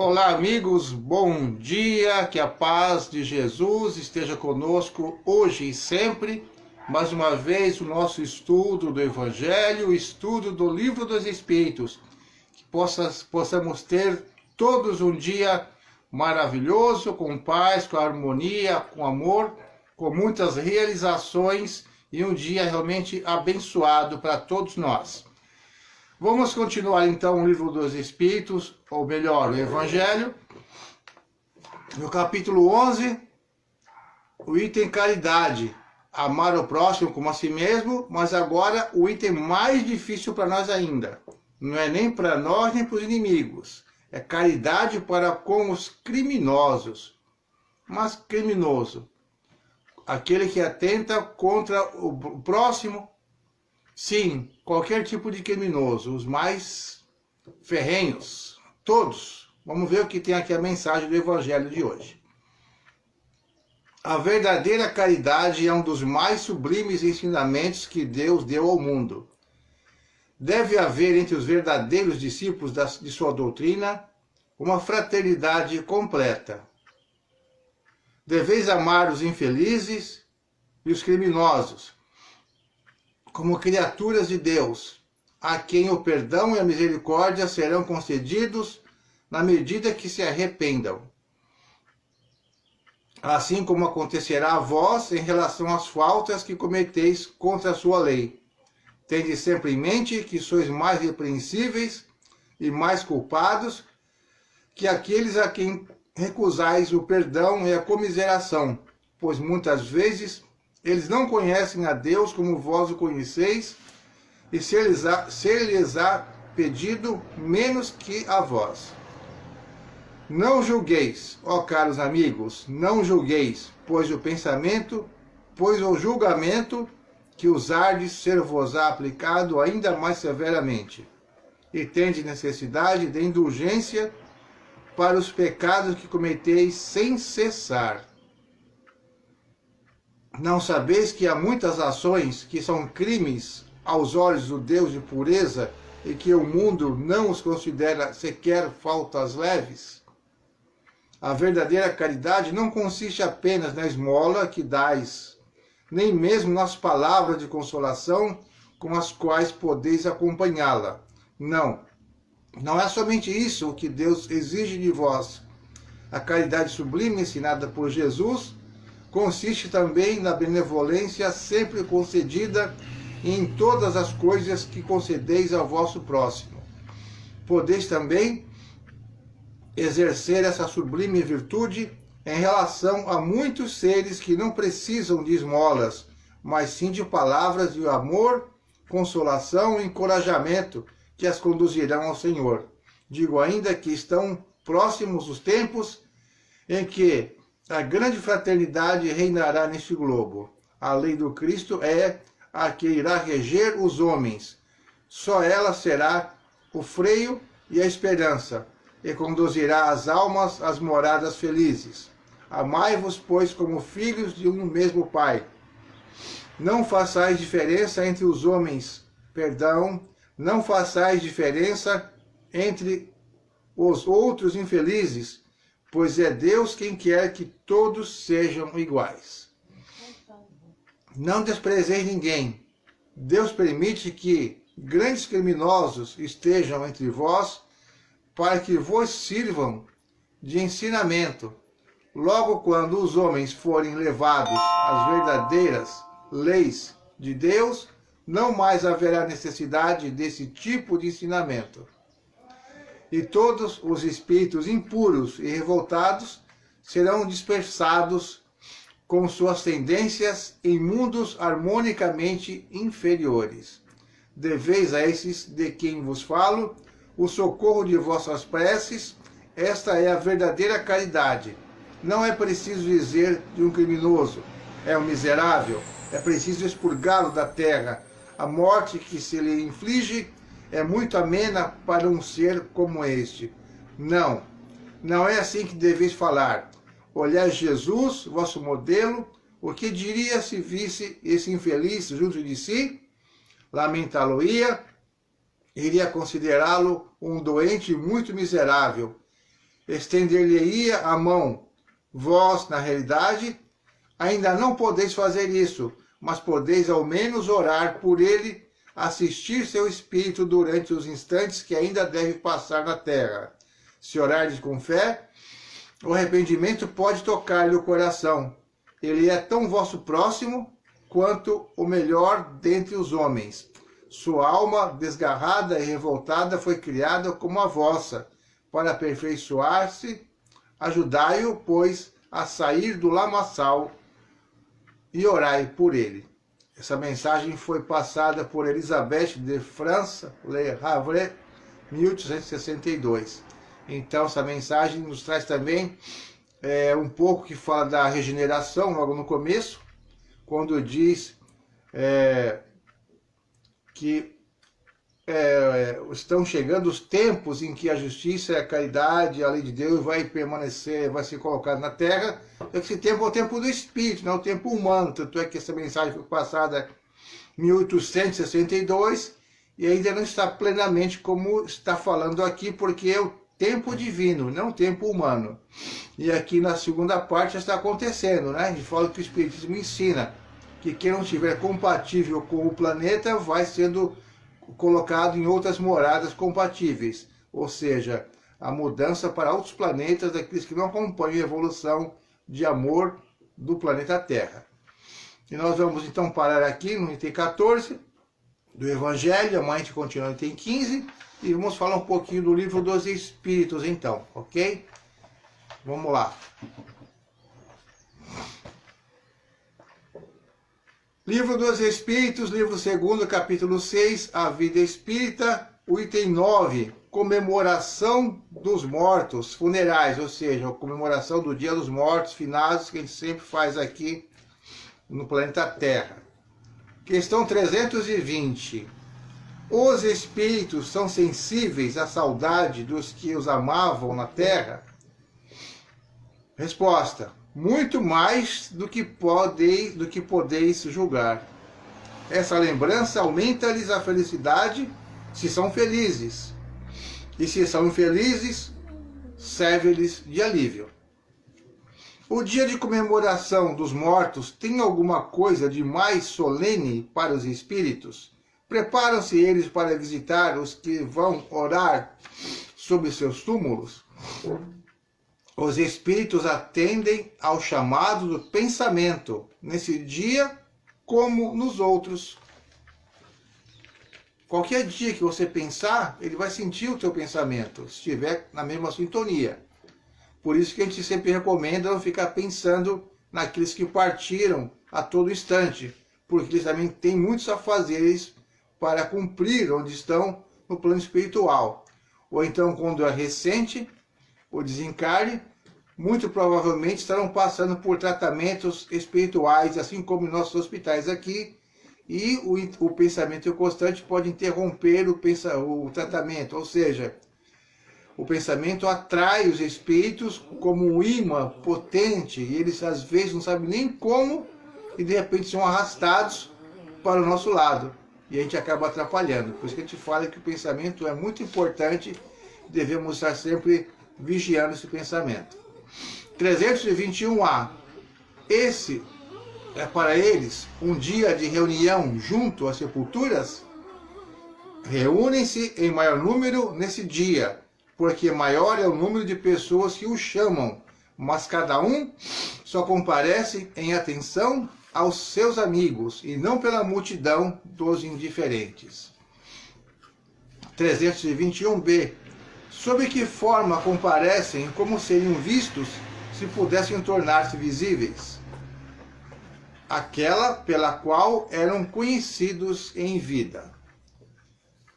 Olá, amigos, bom dia, que a paz de Jesus esteja conosco hoje e sempre. Mais uma vez, o nosso estudo do Evangelho, o estudo do Livro dos Espíritos, que possamos ter todos um dia maravilhoso, com paz, com harmonia, com amor, com muitas realizações e um dia realmente abençoado para todos nós. Vamos continuar então o Livro dos Espíritos, ou melhor, o Evangelho, no capítulo 11, o item caridade, amar o próximo como a si mesmo, mas agora o item mais difícil para nós ainda, não é nem para nós nem para os inimigos, é caridade para com os criminosos. Mas criminoso, aquele que atenta contra o próximo. Sim, qualquer tipo de criminoso, os mais ferrenhos, todos. Vamos ver o que tem aqui a mensagem do Evangelho de hoje. A verdadeira caridade é um dos mais sublimes ensinamentos que Deus deu ao mundo. Deve haver entre os verdadeiros discípulos de sua doutrina uma fraternidade completa. Deveis amar os infelizes e os criminosos, como criaturas de Deus, a quem o perdão e a misericórdia serão concedidos na medida que se arrependam. Assim como acontecerá a vós em relação às faltas que cometeis contra a sua lei. Tende sempre em mente que sois mais repreensíveis e mais culpados que aqueles a quem recusais o perdão e a comiseração, pois muitas vezes eles não conhecem a Deus como vós o conheceis, e ser-lhes-á pedido menos que a vós. Não julgueis, ó caros amigos, não julgueis, pois o julgamento que usardes ser-vos-á aplicado ainda mais severamente, e tende necessidade de indulgência para os pecados que cometeis sem cessar. Não sabeis que há muitas ações que são crimes aos olhos do Deus de pureza e que o mundo não os considera sequer faltas leves? A verdadeira caridade não consiste apenas na esmola que dais, nem mesmo nas palavras de consolação com as quais podeis acompanhá-la. Não é somente isso o que Deus exige de vós. A caridade sublime ensinada por Jesus consiste também na benevolência sempre concedida em todas as coisas que concedeis ao vosso próximo. Podeis também exercer essa sublime virtude em relação a muitos seres que não precisam de esmolas, mas sim de palavras de amor, consolação e encorajamento que as conduzirão ao Senhor. Digo ainda que estão próximos os tempos em que a grande fraternidade reinará neste globo. A lei do Cristo é a que irá reger os homens. Só ela será o freio e a esperança, e conduzirá as almas às moradas felizes. Amai-vos, pois, como filhos de um mesmo Pai. Não façais diferença entre os homens, não façais diferença entre os outros infelizes, pois é Deus quem quer que todos sejam iguais. Não desprezeis ninguém. Deus permite que grandes criminosos estejam entre vós, para que vos sirvam de ensinamento. Logo, quando os homens forem levados às verdadeiras leis de Deus, não mais haverá necessidade desse tipo de ensinamento. E todos os espíritos impuros e revoltados serão dispersados com suas tendências em mundos harmonicamente inferiores. Deveis a esses de quem vos falo o socorro de vossas preces. Esta é a verdadeira caridade. Não é preciso dizer de um criminoso, é um miserável, é preciso expurgá-lo da terra. A morte que se lhe inflige é muito amena para um ser como este. Não é assim que deveis falar. Olhai Jesus, vosso modelo, o que diria se visse esse infeliz junto de si? Lamentá-lo-ia, iria considerá-lo um doente muito miserável, estender-lhe-ia a mão. Vós, na realidade, ainda não podeis fazer isso, mas podeis ao menos orar por ele, assistir seu espírito durante os instantes que ainda deve passar na terra. Se orardes com fé, o arrependimento pode tocar-lhe o coração. Ele é tão vosso próximo quanto o melhor dentre os homens. Sua alma, desgarrada e revoltada, foi criada como a vossa, para aperfeiçoar-se. Ajudai-o, pois, a sair do lamaçal e orai por ele. Essa mensagem foi passada por Elisabeth de France Le Havre, 1862. Então, essa mensagem nos traz também um pouco que fala da regeneração, logo no começo, quando diz que estão chegando os tempos em que a justiça, a caridade, a lei de Deus vai permanecer, vai ser colocada na terra. Esse tempo é o tempo do Espírito, não é o tempo humano. Tanto é que essa mensagem foi passada em 1862 e ainda não está plenamente como está falando aqui, porque é o tempo divino, não o tempo humano. E aqui na segunda parte já está acontecendo, né? A gente fala que o Espiritismo ensina que quem não estiver compatível com o planeta vai sendo colocado em outras moradas compatíveis, ou seja, a mudança para outros planetas daqueles que não acompanham a evolução de amor do planeta Terra. E nós vamos então parar aqui no item 14 do Evangelho, amanhã a gente continua no item 15 e vamos falar um pouquinho do Livro dos Espíritos então, ok? Vamos lá. Livro dos Espíritos, livro 2º, capítulo 6, a vida espírita, o item 9, comemoração dos mortos, funerais, ou seja, a comemoração do Dia dos Mortos, finados, que a gente sempre faz aqui no planeta Terra. Questão 320. Os espíritos são sensíveis à saudade dos que os amavam na Terra? Resposta: muito mais do que podeis julgar. Essa lembrança aumenta-lhes a felicidade se são felizes, e se são infelizes, serve-lhes de alívio. O dia de comemoração dos mortos tem alguma coisa de mais solene para os espíritos? Preparam-se eles para visitar os que vão orar sobre seus túmulos? Os espíritos atendem ao chamado do pensamento, nesse dia como nos outros. Qualquer dia que você pensar, ele vai sentir o teu pensamento, se estiver na mesma sintonia. Por isso que a gente sempre recomenda não ficar pensando naqueles que partiram a todo instante, porque eles também têm muitos afazeres para cumprir onde estão no plano espiritual. Ou então, quando é recente, o desencarne, muito provavelmente estarão passando por tratamentos espirituais, assim como em nossos hospitais aqui, e o pensamento constante pode interromper o tratamento, ou seja, o pensamento atrai os espíritos como um imã potente, e eles às vezes não sabem nem como, e de repente são arrastados para o nosso lado, e a gente acaba atrapalhando. Por isso que a gente fala que o pensamento é muito importante, devemos estar sempre vigiando esse pensamento. 321A. Esse é para eles um dia de reunião junto às sepulturas? Reúnem-se em maior número nesse dia, porque maior é o número de pessoas que o chamam, mas cada um só comparece em atenção aos seus amigos e não pela multidão dos indiferentes. 321B. Sob que forma comparecem e como seriam vistos se pudessem tornar-se visíveis? Aquela pela qual eram conhecidos em vida.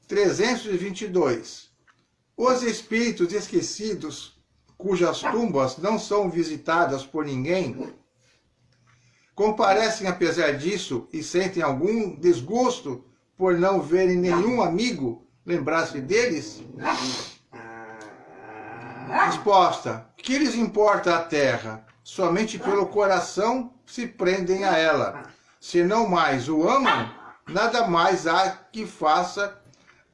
322. Os espíritos esquecidos, cujas tumbas não são visitadas por ninguém, comparecem apesar disso e sentem algum desgosto por não verem nenhum amigo lembrar-se deles? Resposta: que lhes importa a terra? Somente pelo coração se prendem a ela. Se não mais o amam, nada mais há que faça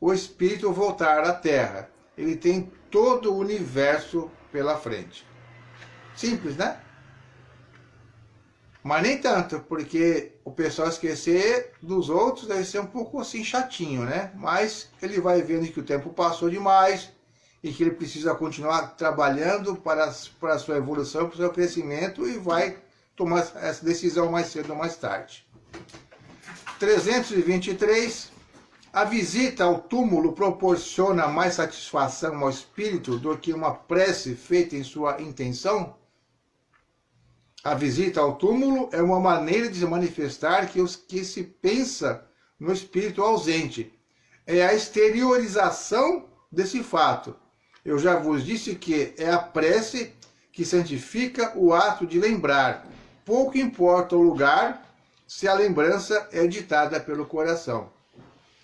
o espírito voltar à terra. Ele tem todo o universo pela frente. Simples, né? Mas nem tanto, porque o pessoal esquecer dos outros deve ser um pouco assim chatinho, né? Mas ele vai vendo que o tempo passou demais e que ele precisa continuar trabalhando para a sua evolução, para o seu crescimento, e vai tomar essa decisão mais cedo ou mais tarde. 323. A visita ao túmulo proporciona mais satisfação ao espírito do que uma prece feita em sua intenção? A visita ao túmulo é uma maneira de se manifestar que se pensa no espírito ausente. É a exteriorização desse fato. Eu já vos disse que é a prece que santifica o ato de lembrar. Pouco importa o lugar, se a lembrança é ditada pelo coração.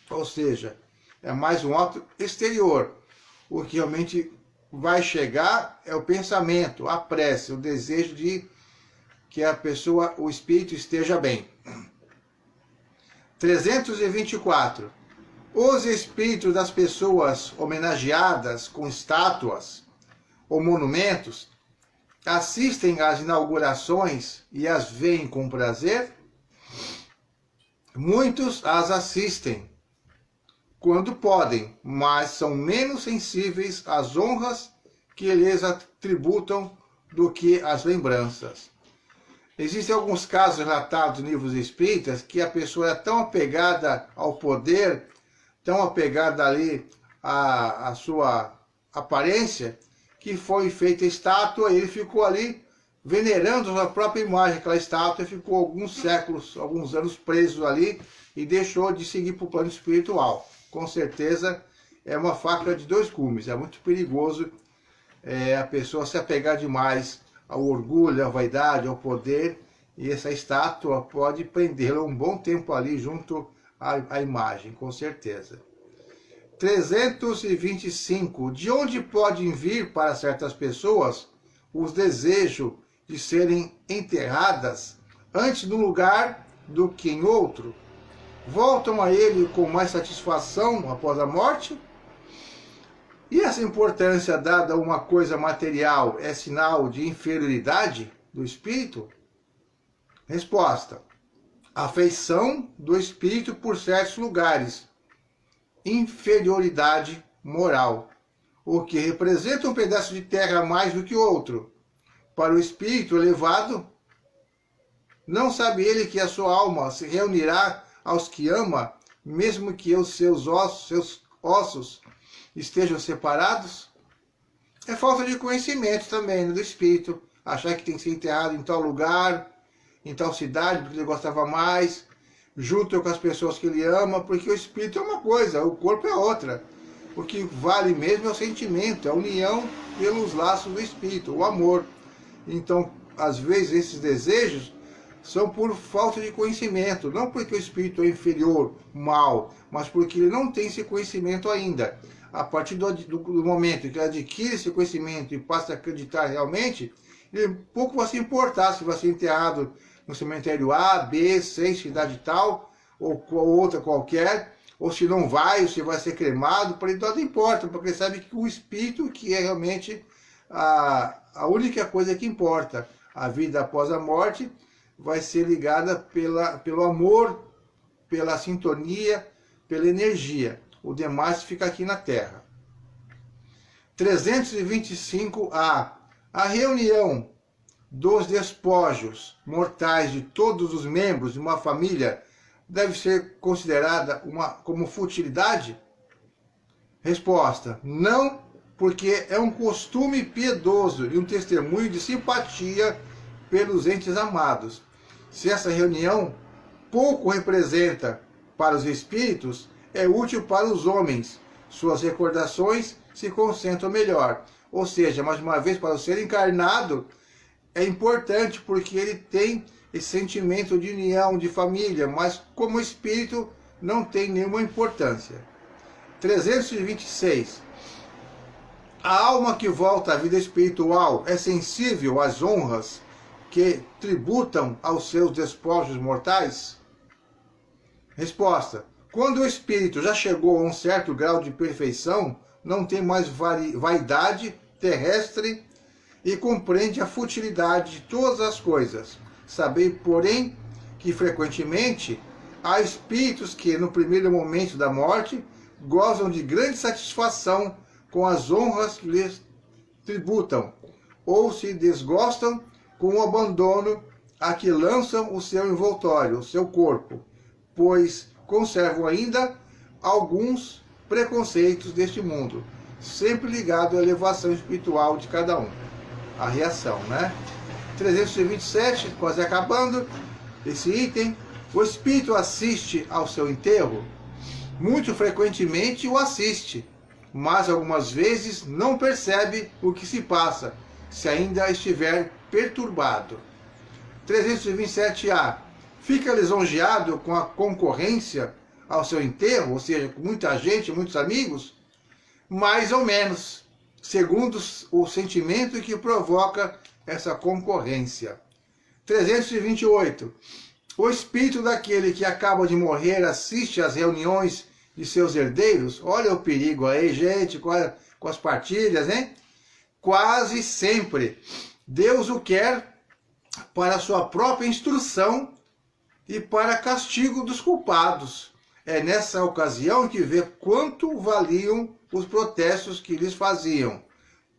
Ou seja, é mais um ato exterior. O que realmente vai chegar é o pensamento, a prece, o desejo de que a pessoa, o espírito esteja bem. 324. Os espíritos das pessoas homenageadas com estátuas ou monumentos assistem às inaugurações e as veem com prazer? Muitos as assistem quando podem, mas são menos sensíveis às honras que lhes atributam do que às lembranças. Existem alguns casos relatados nos livros espíritas que a pessoa é tão apegada ao poder, tão apegada ali à sua aparência, que foi feita estátua e ele ficou ali venerando a própria imagem, aquela estátua, e ficou alguns séculos, alguns anos preso ali e deixou de seguir para o plano espiritual. Com certeza é uma faca de dois gumes, é muito perigoso a pessoa se apegar demais ao orgulho, à vaidade, ao poder, e essa estátua pode prendê-la um bom tempo ali junto à imagem, com certeza. 325. De onde podem vir para certas pessoas os desejos de serem enterradas antes no lugar do que em outro? Voltam a ele com mais satisfação após a morte? E essa importância dada a uma coisa material é sinal de inferioridade do espírito? Resposta: afeição do espírito por certos lugares, inferioridade moral, o que representa um pedaço de terra mais do que outro. Para o espírito elevado, não sabe ele que a sua alma se reunirá aos que ama, mesmo que os seus ossos estejam separados? É falta de conhecimento também do espírito, achar que tem que ser enterrado em tal lugar, em tal cidade, porque ele gostava mais, junto com as pessoas que ele ama, porque o espírito é uma coisa, o corpo é outra. O que vale mesmo é o sentimento, a união pelos laços do espírito, o amor. Então, às vezes, esses desejos são por falta de conhecimento, não porque o espírito é inferior, mal, mas porque ele não tem esse conhecimento ainda. A partir do momento que ele adquire esse conhecimento e passa a acreditar realmente, ele pouco vai se importar se vai ser enterrado no cemitério A, B, C, cidade tal, ou outra qualquer, ou se não vai, ou se vai ser cremado, para ele nada importa, porque ele sabe que o espírito que é realmente a única coisa que importa. A vida após a morte vai ser ligada pelo amor, pela sintonia, pela energia. O demais fica aqui na Terra. 325A. A reunião dos despojos mortais de todos os membros de uma família deve ser considerada como futilidade? Resposta: não, porque é um costume piedoso e um testemunho de simpatia pelos entes amados. Se essa reunião pouco representa para os espíritos, é útil para os homens. Suas recordações se concentram melhor. Ou seja, mais uma vez, para o ser encarnado, é importante porque ele tem esse sentimento de união, de família, mas como espírito não tem nenhuma importância. 326. A alma que volta à vida espiritual é sensível às honras que tributam aos seus despojos mortais? Resposta: quando o espírito já chegou a um certo grau de perfeição, não tem mais vaidade terrestre e compreende a futilidade de todas as coisas. Sabei, porém, que frequentemente há espíritos que, no primeiro momento da morte, gozam de grande satisfação com as honras que lhes tributam, ou se desgostam com o abandono a que lançam o seu envoltório, o seu corpo, pois conservam ainda alguns preconceitos deste mundo, sempre ligado à elevação espiritual de cada um. A reação, né? 327, quase acabando esse item. O espírito assiste ao seu enterro? Muito frequentemente o assiste, mas algumas vezes não percebe o que se passa, se ainda estiver perturbado. 327A. Fica lisonjeado com a concorrência ao seu enterro, ou seja, com muita gente, muitos amigos? Mais ou menos, segundo o sentimento que provoca essa concorrência. 328. O espírito daquele que acaba de morrer assiste às reuniões de seus herdeiros? Olha o perigo aí, gente, com as partilhas, hein? Quase sempre. Deus o quer para sua própria instrução e para castigo dos culpados. É nessa ocasião que vê quanto valiam os protestos que lhes faziam.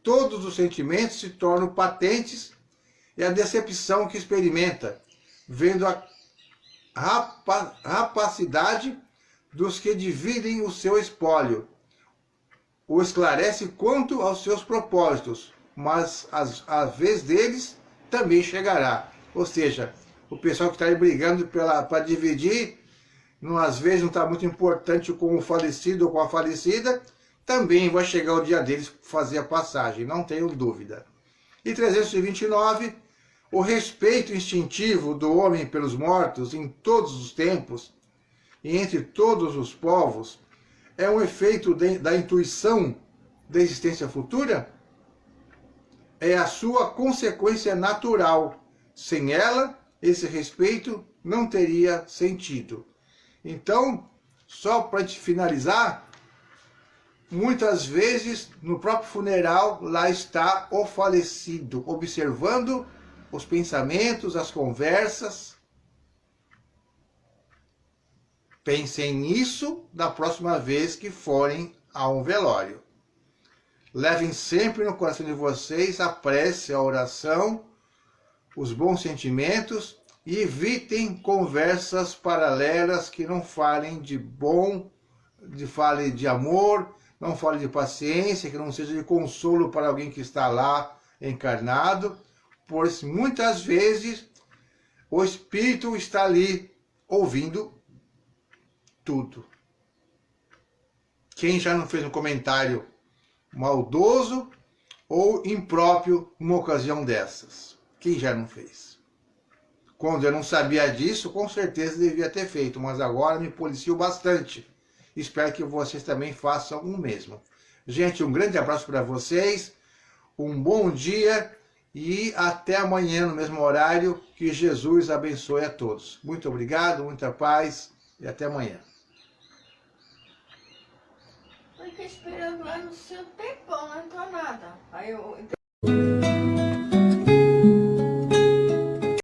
Todos os sentimentos se tornam patentes e a decepção que experimenta, vendo a rapacidade dos que dividem o seu espólio. O esclarece quanto aos seus propósitos, mas a vez deles também chegará. Ou seja, o pessoal que está aí brigando para dividir, às vezes não está muito importante com o falecido ou com a falecida, também vai chegar o dia deles fazer a passagem, não tenho dúvida. E 329, o respeito instintivo do homem pelos mortos em todos os tempos e entre todos os povos é um efeito da intuição da existência futura? É a sua consequência natural. Sem ela, esse respeito não teria sentido. Então, só para te finalizar, muitas vezes no próprio funeral lá está o falecido, observando os pensamentos, as conversas. Pensem nisso da próxima vez que forem a um velório. Levem sempre no coração de vocês a prece, a oração, os bons sentimentos e evitem conversas paralelas que não falem de bom, falem de amor, não falem de paciência, que não seja de consolo para alguém que está lá encarnado, pois muitas vezes o espírito está ali ouvindo tudo. Quem já não fez um comentário maldoso ou impróprio numa ocasião dessas? Quem já não fez? Quando eu não sabia disso, com certeza devia ter feito, mas agora me policio bastante. Espero que vocês também façam o mesmo. Gente, um grande abraço para vocês, um bom dia e até amanhã no mesmo horário. Que Jesus abençoe a todos. Muito obrigado, muita paz e até amanhã. Fiquei esperando lá no seu tempão, não entrou nada. Aí eu